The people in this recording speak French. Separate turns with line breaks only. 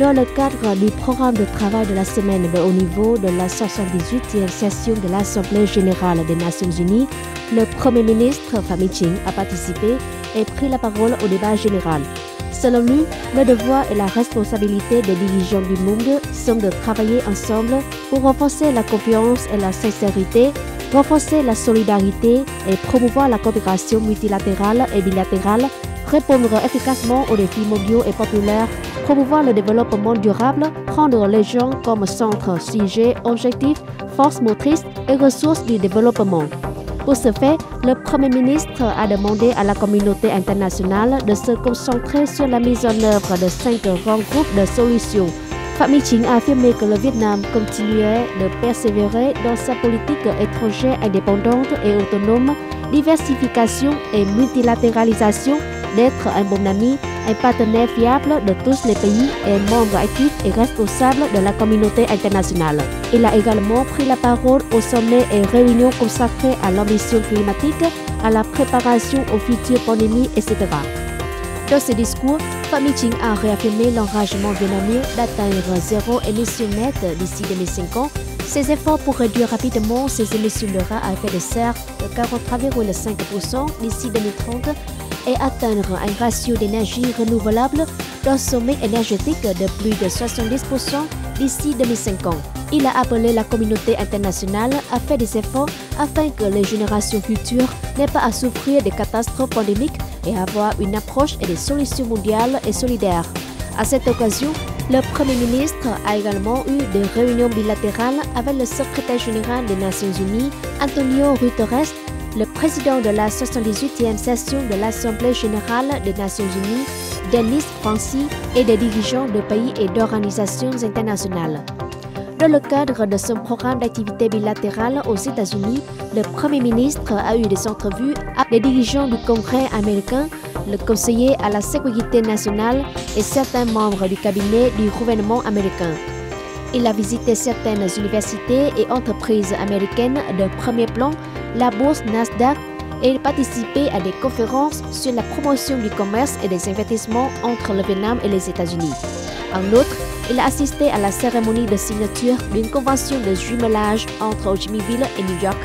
Dans le cadre du programme de travail de la semaine de haut niveau de la 78e session de l'Assemblée générale des Nations unies, le Premier ministre Phạm Minh Chính a participé et pris la parole au débat général. Selon lui, le devoir et la responsabilité des dirigeants du monde sont de travailler ensemble pour renforcer la confiance et la sincérité, renforcer la solidarité et promouvoir la coopération multilatérale et bilatérale, répondre efficacement aux défis mondiaux et populaires, promouvoir le développement durable, prendre les gens comme centre, sujet, objectif, force motrice et ressources du développement. Pour ce fait, le Premier ministre a demandé à la communauté internationale de se concentrer sur la mise en œuvre de 5 grands groupes de solutions. Phạm Minh Chính a affirmé que le Vietnam continuait de persévérer dans sa politique étrangère indépendante et autonome, diversification et multilatéralisation, d'être un bon ami, un partenaire fiable de tous les pays et un membre actif et responsable de la communauté internationale. Il a également pris la parole au sommet et réunions consacrées à l'ambition climatique, à la préparation aux futures pandémies, etc. Dans ce discours, Phạm Minh Chính a réaffirmé l'engagement vietnamien d'atteindre zéro émission nette d'ici 2050. Ses efforts pour réduire rapidement ses émissions de gaz à effet de serre de 43,5% d'ici 2030 et atteindre un ratio d'énergie renouvelable dans son mix énergétique de plus de 70% d'ici 2050. Il a appelé la communauté internationale à faire des efforts afin que les générations futures n'aient pas à souffrir des catastrophes pandémiques et avoir une approche et des solutions mondiales et solidaires. À cette occasion, le Premier ministre a également eu des réunions bilatérales avec le secrétaire général des Nations Unies, Antonio Guterres, le président de la 78e session de l'Assemblée générale des Nations unies, Denis Francis, et des dirigeants de pays et d'organisations internationales. Dans le cadre de son programme d'activité bilatérale aux États-Unis, le Premier ministre a eu des entrevues avec les dirigeants du Congrès américain, le conseiller à la sécurité nationale et certains membres du cabinet du gouvernement américain. Il a visité certaines universités et entreprises américaines de premier plan, la bourse Nasdaq, et participé à des conférences sur la promotion du commerce et des investissements entre le Vietnam et les États-Unis. En outre, il a assisté à la cérémonie de signature d'une convention de jumelage entre Ho Chi Minh Ville et New York